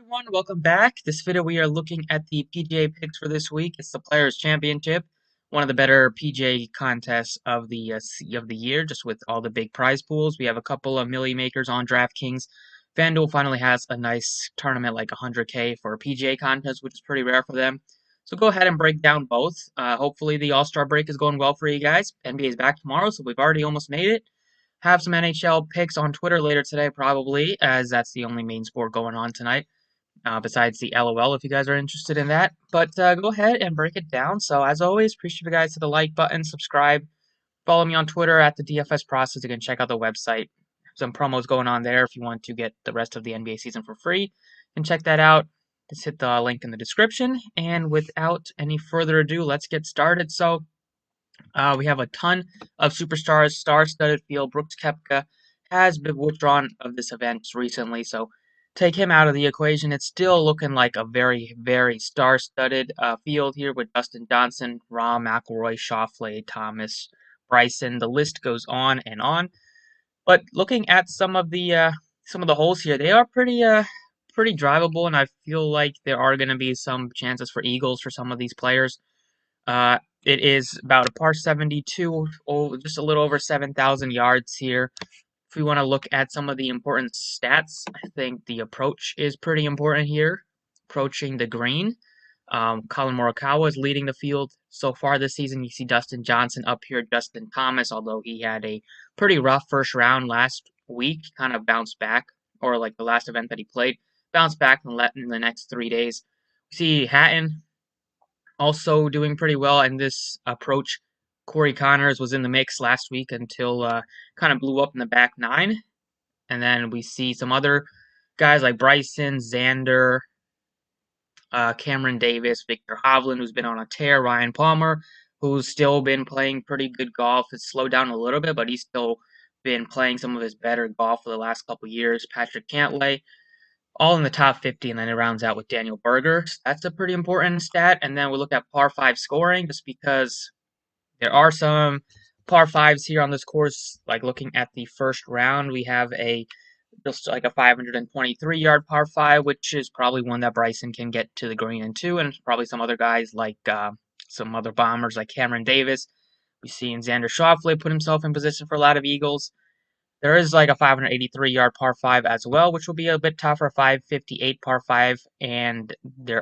everyone, welcome back. This video we are looking at the PGA picks for this week. It's the Players Championship, one of the better PGA contests of the year, just with all the big prize pools. We have a couple of milli makers on Draftkings. Fanduel finally has a nice tournament like 100K for a PGA contest, which is pretty rare for them. So go ahead and break down both. Hopefully the All-Star break is going well for you guys. NBA is back tomorrow, so we've already almost made it. Have some NHL picks on Twitter later today, probably, as that's the only main sport going on tonight, besides the LOL, if you guys are interested in that. But go ahead and break it down. So, as always, appreciate you guys to the like button, subscribe, follow me on Twitter at the DFS Process. You can check out the website. Some promos going on there if you want to get the rest of the NBA season for free. And check that out. Just hit the link in the description. And without any further ado, let's get started. So, we have a ton of superstars, star-studded field. Brooks Koepka has been withdrawn of this event recently, so take him out of the equation. It's still looking like a very, very star-studded field here with Dustin Johnson, Rahm, McIlroy, Schauffele, Thomas, Bryson. The list goes on and on. But looking at some of the holes here, they are pretty drivable, and I feel like there are going to be some chances for eagles for some of these players. It is about a par 72, just a little over 7,000 yards here. If we want to look at some of the important stats, I think the approach is pretty important here. Approaching the green. Colin Morikawa is leading the field so far this season. You see Dustin Johnson up here, Justin Thomas, although he had a pretty rough first round last week, kind of bounced back, or like the last event that he played, bounced back in the next 3 days. We see Hatton also doing pretty well in this approach. Corey Connors was in the mix last week until kind of blew up in the back nine. And then we see some other guys like Bryson, Xander, Cameron Davis, Victor Hovland, who's been on a tear, Ryan Palmer, who's still been playing pretty good golf. It's slowed down a little bit, but he's still been playing some of his better golf for the last couple years. Patrick Cantley, all in the top 50, and then it rounds out with Daniel Berger. So that's a pretty important stat. And then we look at par 5 scoring, just because there are some par 5s here on this course. Like looking at the first round, we have just like a 523-yard par 5, which is probably one that Bryson can get to the green into, and probably some other guys like some other bombers like Cameron Davis. We've seen Xander Schauffele put himself in position for a lot of eagles. There is like a 583-yard par 5 as well, which will be a bit tougher, 558 par 5, and the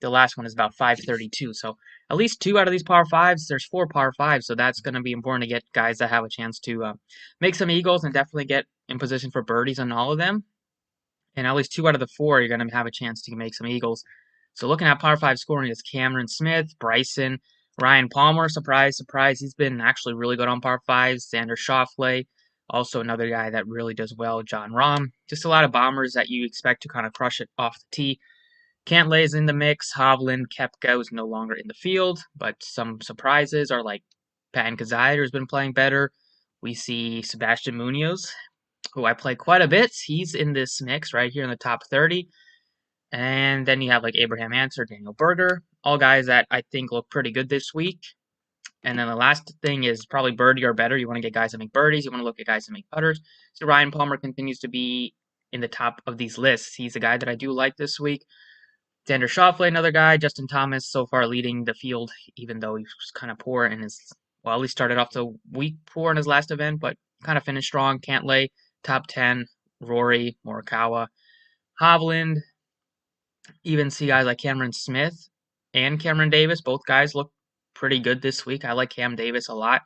last one is about 532. So at least 2 out of these par 5s, there's 4 par 5s, so that's going to be important to get guys that have a chance to make some eagles and definitely get in position for birdies on all of them. And at least 2 out of the 4, you're going to have a chance to make some eagles. So looking at par 5 scoring, it's Cameron Smith, Bryson, Ryan Palmer, surprise, surprise, he's been actually really good on par 5s, Xander Schauffele, also another guy that really does well, Jon Rahm. Just a lot of bombers that you expect to kind of crush it off the tee. Cantley is in the mix. Hovland, Koepka is no longer in the field, but some surprises are like Patton Kizzire has been playing better. We see Sebastian Munoz, who I play quite a bit. He's in this mix right here in the top 30. And then you have like Abraham Ancer, Daniel Berger, all guys that I think look pretty good this week. And then the last thing is probably birdie or better. You want to get guys that make birdies. You want to look at guys that make putters. So Ryan Palmer continues to be in the top of these lists. He's a guy that I do like this week. Xander Schauffele, another guy. Justin Thomas so far leading the field, even though he was kind of poor in his, well, at least started off the week poor in his last event, but kind of finished strong. Cantley, top 10. Rory, Morikawa, Hovland. Even see guys like Cameron Smith and Cameron Davis. Both guys look pretty good this week. I like Cam Davis a lot,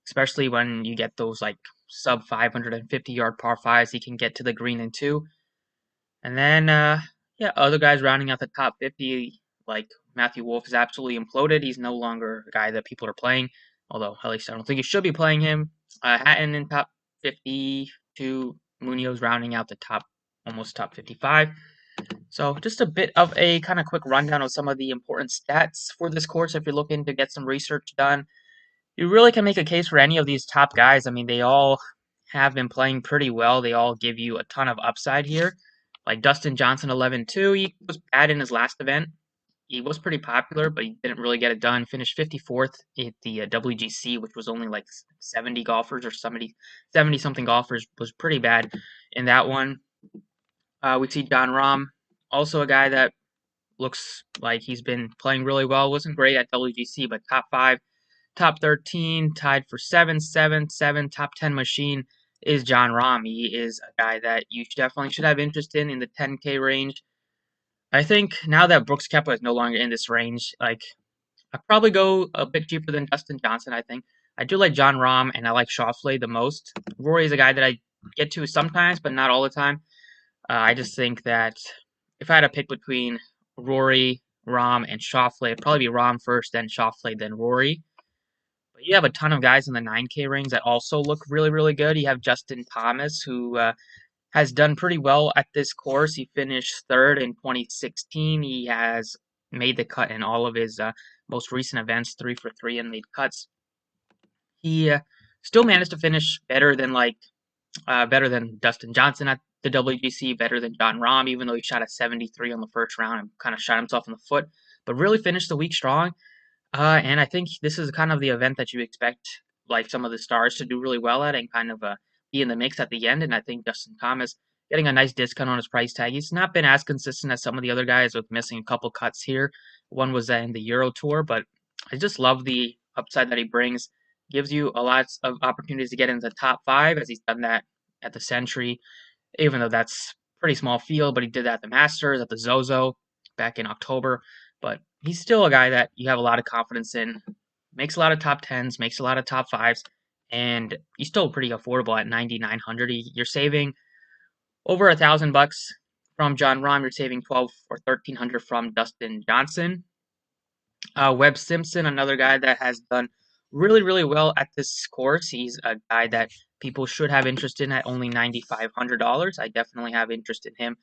especially when you get those like sub 550-yard par 5s. He can get to the green in 2. And then, yeah, other guys rounding out the top 50, like Matthew Wolff is absolutely imploded. He's no longer a guy that people are playing, although at least I don't think you should be playing him. Hatton in top 52, Munoz rounding out the almost top 55. So just a bit of a kind of quick rundown of some of the important stats for this course. If you're looking to get some research done, you really can make a case for any of these top guys. I mean, they all have been playing pretty well. They all give you a ton of upside here. Like Dustin Johnson, 11-2. He was bad in his last event. He was pretty popular, but he didn't really get it done. Finished 54th at the WGC, which was only like 70 golfers or 70-something golfers. Was pretty bad in that one. We see Jon Rahm Also a guy that looks like he's been playing really well. Wasn't great at WGC, but top 5, top 13, tied for 7, top 10 machine is Jon Rahm. He is a guy that you definitely should have interest in the 10K range. I think now that Brooks Koepka is no longer in this range, like I'd probably go a bit cheaper than Dustin Johnson, I think. I do like Jon Rahm and I like Schauffele the most. Rory is a guy that I get to sometimes, but not all the time. I just think that if I had to pick between Rory, Rahm, and Schauffele, it'd probably be Rahm first, then Schauffele, then Rory. But you have a ton of guys in the 9K range that also look really, really good. You have Justin Thomas, who has done pretty well at this course. He finished third in 2016. He has made the cut in all of his most recent events, 3 for 3 in the cuts. He still managed to finish better than Dustin Johnson at the WGC, better than Jon Rahm, even though he shot a 73 on the first round and kind of shot himself in the foot. But really finished the week strong. And I think this is kind of the event that you expect, like some of the stars to do really well at and kind of be in the mix at the end. And I think Justin Thomas getting a nice discount on his price tag. He's not been as consistent as some of the other guys with missing a couple cuts here. One was in the Euro Tour, but I just love the upside that he brings. Gives you a lot of opportunities to get into the top 5, as he's done that at the Century, even though that's pretty small field. But he did that at the Masters, at the Zozo back in October. But he's still a guy that you have a lot of confidence in. Makes a lot of top 10s, makes a lot of top 5s, and he's still pretty affordable at 9,900. You're saving over $1,000 from Jon Rahm. You're saving 12 or 1,300 from Dustin Johnson. Webb Simpson, another guy that has done really, really well at this course. He's a guy that people should have interest in at only $9,500. I definitely have interest in him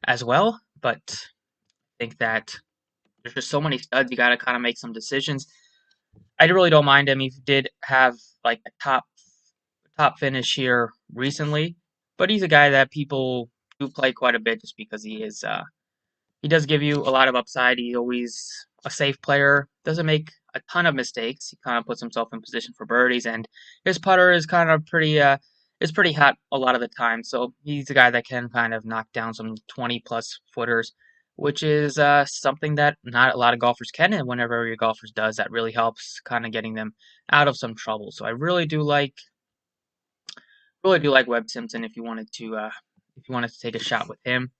as well, but I think that there's just so many studs. You got to kind of make some decisions. I really don't mind him. He did have like a top finish here recently, but he's a guy that people do play quite a bit just because he does give you a lot of upside. He's always a safe player. Doesn't make a ton of mistakes. He kind of puts himself in position for birdies, and his putter is kind of pretty hot a lot of the time. So he's a guy that can kind of knock down some 20+ footers, which is something that not a lot of golfers can. And whenever your golfers does, that really helps kind of getting them out of some trouble. So I really do like Webb Simpson if you wanted to take a shot with him.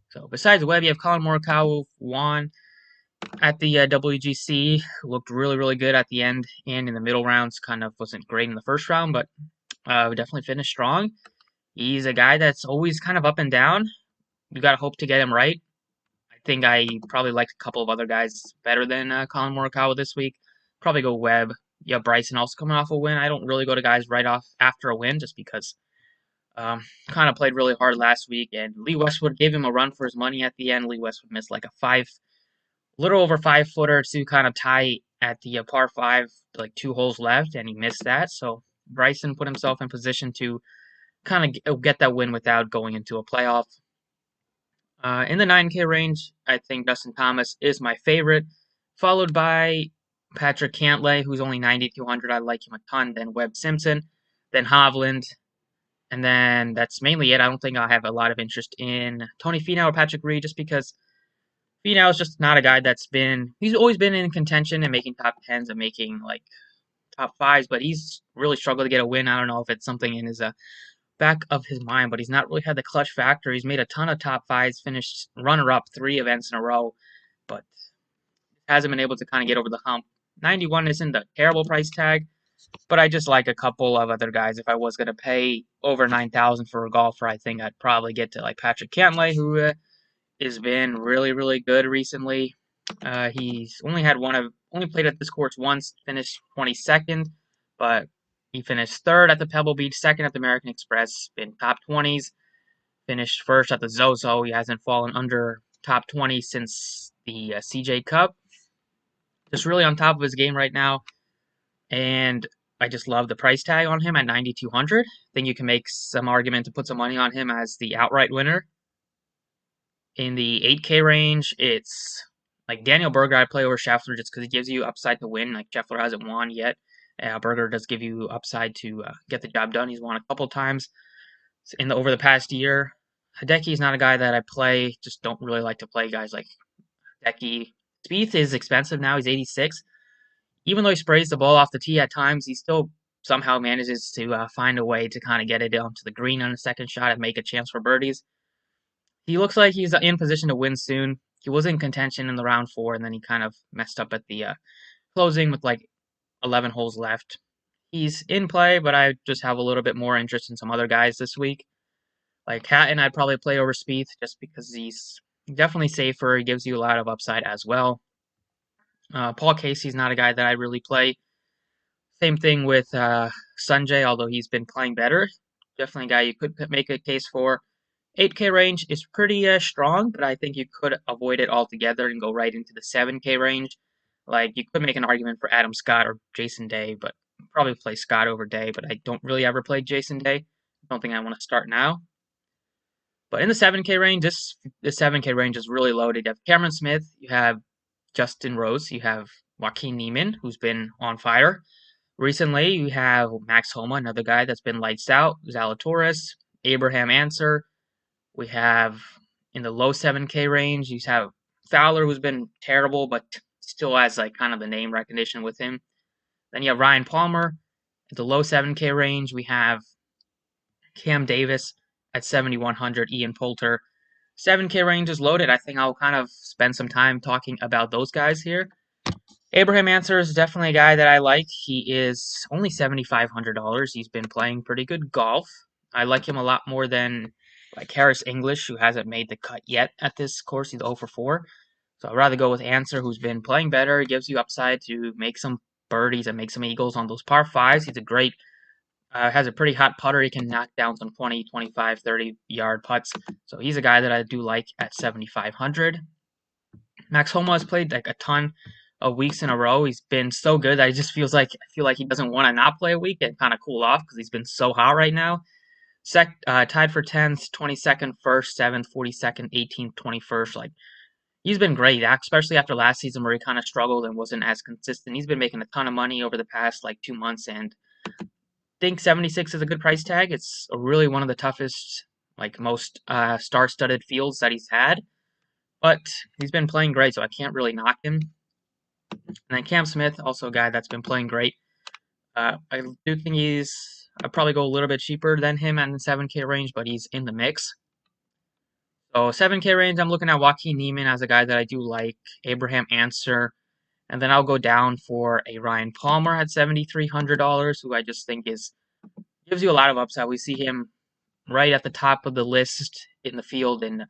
So besides Webb, you have Colin Morikawa, won at the WGC. Looked really, really good at the end and in the middle rounds. Kind of wasn't great in the first round, but definitely finished strong. He's a guy that's always kind of up and down. You got to hope to get him right. I think I probably like a couple of other guys better than Colin Morikawa this week. Probably go Webb. Yeah, Bryson also coming off a win. I don't really go to guys right off after a win just because kind of played really hard last week, and Lee Westwood gave him a run for his money at the end. Lee Westwood missed like a little over 5-footer to kind of tie at the par 5, like 2 holes left, and he missed that. So Bryson put himself in position to kind of get that win without going into a playoff. In the 9K range, I think Dustin Thomas is my favorite, followed by Patrick Cantley, who's only 9,200. I like him a ton. Then Webb Simpson, then Hovland, and then that's mainly it. I don't think I have a lot of interest in Tony Finau or Patrick Reed just because Finau is just not a guy he's always been in contention and making top 10s and making like top 5s, but he's really struggled to get a win. I don't know if it's something in his back of his mind, but he's not really had the clutch factor. He's made a ton of top 5s, finished runner-up 3 events in a row, but hasn't been able to kind of get over the hump. 91 isn't a terrible price tag, but I just like a couple of other guys. If I was going to pay over 9,000 for a golfer, I think I'd probably get to like Patrick Cantley, who has been really, really good recently. He's only played at this course once, finished 22nd, but he finished 3rd at the Pebble Beach, 2nd at the American Express, been top 20s, finished 1st at the Zozo. He hasn't fallen under top 20 since the CJ Cup. Just really on top of his game right now, and I just love the price tag on him at 9,200. I think you can make some argument to put some money on him as the outright winner. In the 8K range, it's like Daniel Berger. I play over Scheffler just because he gives you upside to win. Like Scheffler hasn't won yet. Berger does give you upside to get the job done. He's won a couple times over the past year. Hideki's not a guy that I play. Just don't really like to play guys like Hideki. Spieth is expensive now. He's 86. Even though he sprays the ball off the tee at times, he still somehow manages to find a way to kind of get it onto the green on the second shot and make a chance for birdies. He looks like he's in position to win soon. He was in contention in the round 4, and then he kind of messed up at the closing with like 11 holes left. He's in play, but I just have a little bit more interest in some other guys this week. Like Hatton, I'd probably play over Spieth just because he's definitely safer. He gives you a lot of upside as well. Paul Casey's not a guy that I really play. Same thing with Sanjay, although he's been playing better. Definitely a guy you could make a case for. 8K range is pretty strong, but I think you could avoid it altogether and go right into the 7K range. Like, you could make an argument for Adam Scott or Jason Day, but probably play Scott over Day, but I don't really ever play Jason Day. I don't think I want to start now. But in the 7K range, this 7K range is really loaded. You have Cameron Smith, you have Justin Rose, you have Joaquin Niemann, who's been on fire. Recently, you have Max Homa, another guy that's been lights out, Zalatoris, Abraham Answer. We have in the low 7K range, you have Fowler, who's been terrible, but still has like kind of the name recognition with him. Then you have Ryan Palmer. At the low 7K range, we have Cam Davis at 7,100, Ian Poulter. 7K range is loaded. I think I'll kind of spend some time talking about those guys here. Abraham Answer is definitely a guy that I like. He is only $7,500. He's been playing pretty good golf. I like him a lot more than like Harris English, who hasn't made the cut yet at this course. He's 0 for 4. So I'd rather go with Answer, who's been playing better. He gives you upside to make some birdies and make some eagles on those par 5s. He's a great, has a pretty hot putter. He can knock down some 20, 25, 30-yard putts. So he's a guy that I do like at 7,500. Max Homa has played like a ton of weeks in a row. He's been so good that I feel like he doesn't want to not play a week and kind of cool off because he's been so hot right now. Tied for 10th, 22nd, 1st, 7th, 42nd, 18th, 21st. Like, he's been great, especially after last season where he kind of struggled and wasn't as consistent. He's been making a ton of money over the past like 2 months, and I think 76 is a good price tag. It's really one of the toughest, like most star-studded fields that he's had, but he's been playing great, so I can't really knock him. And then Cam Smith, also a guy that's been playing great. I do think I'd probably go a little bit cheaper than him at the 7K range, but he's in the mix. So 7K range, I'm looking at Joaquin Niemann as a guy that I do like, Abraham Answer, and then I'll go down for a Ryan Palmer at $7,300, who I just think gives you a lot of upside. We see him right at the top of the list in the field in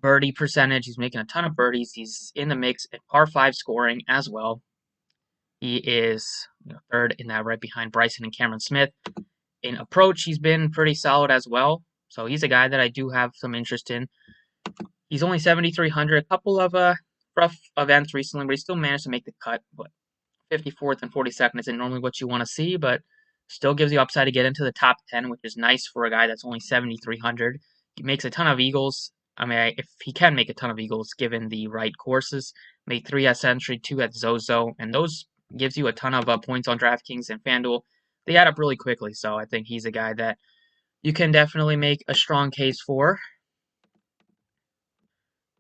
birdie percentage. He's making a ton of birdies. He's in the mix at par 5 scoring as well. He is third in that, right behind Bryson and Cameron Smith. In approach, he's been pretty solid as well. So he's a guy that I do have some interest in. He's only 7,300. A couple of rough events recently, but he still managed to make the cut. But 54th and 42nd isn't normally what you want to see, but still gives you upside to get into the top 10, which is nice for a guy that's only 7,300. He makes a ton of eagles. I mean, if he can make a ton of eagles given the right courses, made 3 at Century, 2 at Zozo, and those gives you a ton of points on Draftkings and Fanduel. They add up really quickly, so I think he's a guy that you can definitely make a strong case for.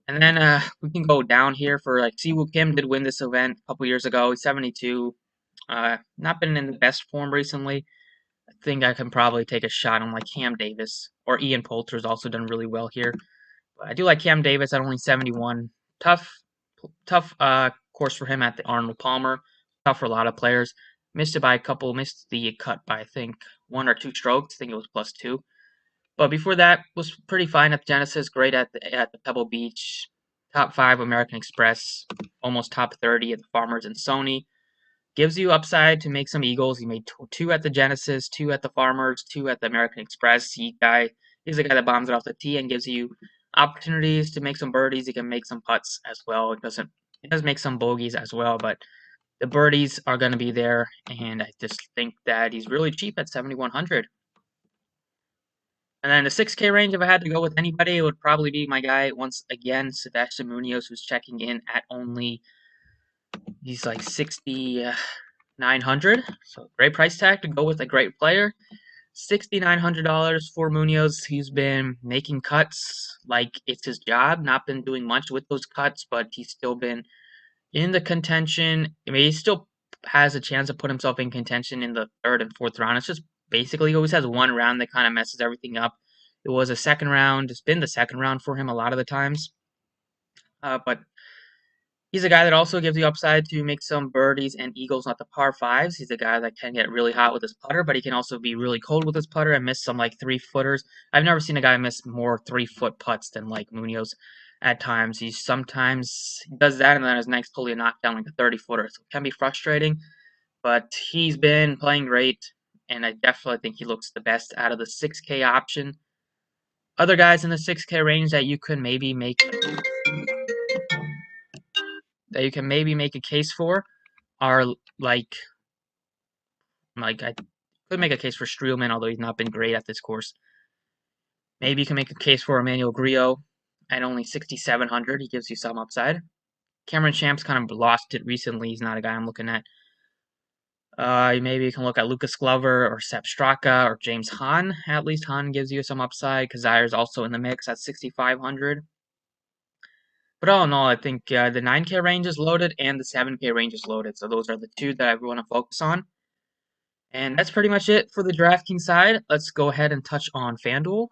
And then we can go down here for like Siwoo Kim did win this event a couple years ago. He's 72. Not been in the best form recently. I think I can probably take a shot on like Cam Davis, or Ian Poulter has also done really well here. But I do like Cam Davis at only 71. Tough course for him at the Arnold Palmer. Tough for a lot of players. Missed the cut by I think 1 or 2 strokes. I think it was +2. But before that, was pretty fine at the Genesis. Great at the Pebble Beach. Top 5 American Express. Almost top 30 at the Farmers and Sony. Gives you upside to make some eagles. He made 2 at the Genesis, 2 at the Farmers, 2 at the American Express. He's a guy that bombs it off the tee and gives you opportunities to make some birdies. He can make some putts as well. It does make some bogeys as well, but the birdies are going to be there, and I just think that he's really cheap at 7,100. And then the 6K range, if I had to go with anybody, it would probably be my guy, once again, Sebastian Munoz, who's checking in at he's like 6,900. So great price tag to go with a great player. $6,900 for Munoz. He's been making cuts like it's his job. Not been doing much with those cuts, but he's still been in the contention. I mean, he still has a chance to put himself in contention in the third and fourth round. It's just basically he always has one round that kind of messes everything up. It was a second round. It's been the second round for him a lot of the times. But he's a guy that also gives you upside to make some birdies and eagles at the par fives. He's a guy that can get really hot with his putter, but he can also be really cold with his putter and miss some like 3-footers. I've never seen a guy miss more 3-foot putts than like Munoz at times. He sometimes does that and then his next hole he knocked down like a 30-footer. So it can be frustrating, but he's been playing great, and I definitely think he looks the best out of the 6K option. Other guys in the 6K range that you could maybe make a case for are like I could make a case for Streelman, although he's not been great at this course. Maybe you can make a case for Emmanuel Grillo at only 6,700. He gives you some upside. Cameron Champ's kind of lost it recently. He's not a guy I'm looking at. Maybe you can look at Lucas Glover or Sepp Straka or James Hahn. At least Hahn gives you some upside. Kazire's also in the mix at 6,500. But all in all, I think the 9K range is loaded and the 7K range is loaded. So those are the two that I want to focus on. And that's pretty much it for the DraftKings side. Let's go ahead and touch on Fanduel.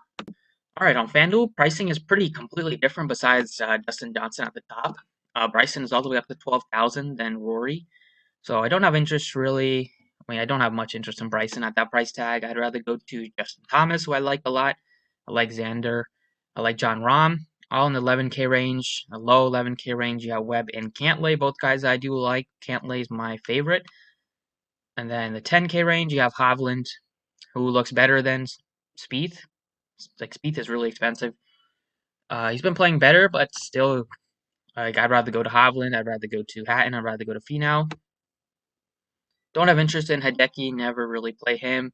All right, on Fanduel, pricing is pretty completely different besides Dustin Johnson at the top. Bryson is all the way up to 12,000, then Rory. So I don't have interest really. I mean, I don't have much interest in Bryson at that price tag. I'd rather go to Justin Thomas, who I like a lot. I like Xander. I like John Rahm, all in the 11K range. A low 11K range, you have Webb and Cantley, both guys I do like. Cantley is my favorite. And then the 10K range, you have Hovland, who looks better than Spieth. Like, Spieth is really expensive. He's been playing better, but still, like, I'd rather go to Hovland. I'd rather go to Hatton. I'd rather go to Finau. Don't have interest in Hideki. Never really play him.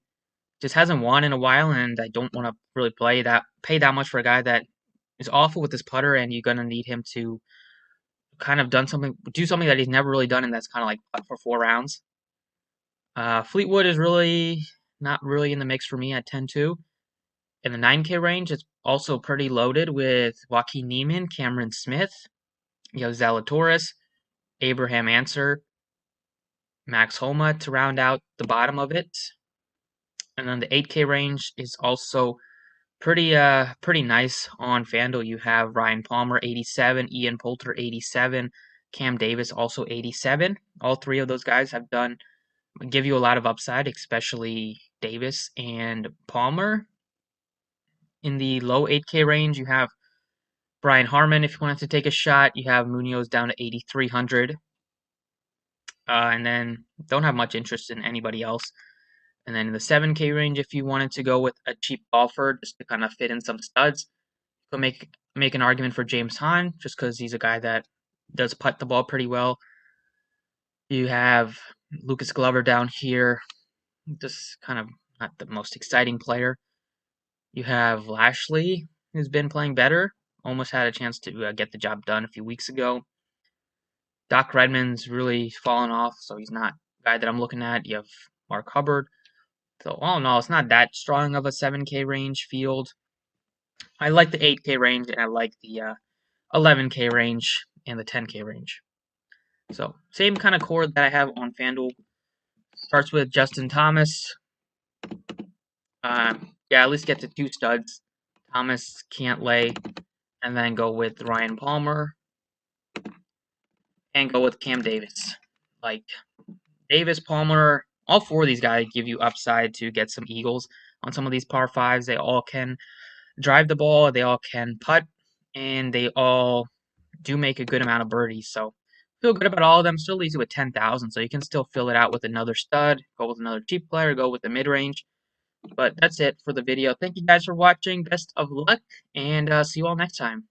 Just hasn't won in a while, and I don't want to really pay that much for a guy that is awful with his putter, and you're gonna need him to kind of do something that he's never really done, and that's kind of like putt for 4 rounds. Fleetwood is really not really in the mix for me at 10-2. In the 9K range, it's also pretty loaded with Joaquin Niemann, Cameron Smith, you have Zalatoris, Abraham Ancer, Max Homa to round out the bottom of it. And then the 8K range is also pretty nice on FanDuel. You have Ryan Palmer 87, Ian Poulter 87, Cam Davis also 87. All three of those guys give you a lot of upside, especially Davis and Palmer. In the low 8K range, you have Brian Harman if you wanted to take a shot. You have Munoz down to 8,300. And then don't have much interest in anybody else. And then in the 7K range, if you wanted to go with a cheap golfer just to kind of fit in some studs, you can make an argument for James Hahn just because he's a guy that does putt the ball pretty well. You have Lucas Glover down here, just kind of not the most exciting player. You have Lashley, who's been playing better. Almost had a chance to get the job done a few weeks ago. Doc Redman's really fallen off, so he's not a guy that I'm looking at. You have Mark Hubbard. So all in all, it's not that strong of a 7K range field. I like the 8K range, and I like the 11K range and the 10K range. So same kind of core that I have on FanDuel. Starts with Justin Thomas. At least get to 2 studs. Thomas, Cantley, and then go with Ryan Palmer. And go with Cam Davis. Like, Davis, Palmer, all 4 of these guys give you upside to get some eagles on some of these par 5s. They all can drive the ball, they all can putt, and they all do make a good amount of birdies. So feel good about all of them. Still leaves you with 10,000, so you can still fill it out with another stud, go with another cheap player, go with the mid-range. But that's it for the video. Thank you guys for watching. Best of luck, and see you all next time.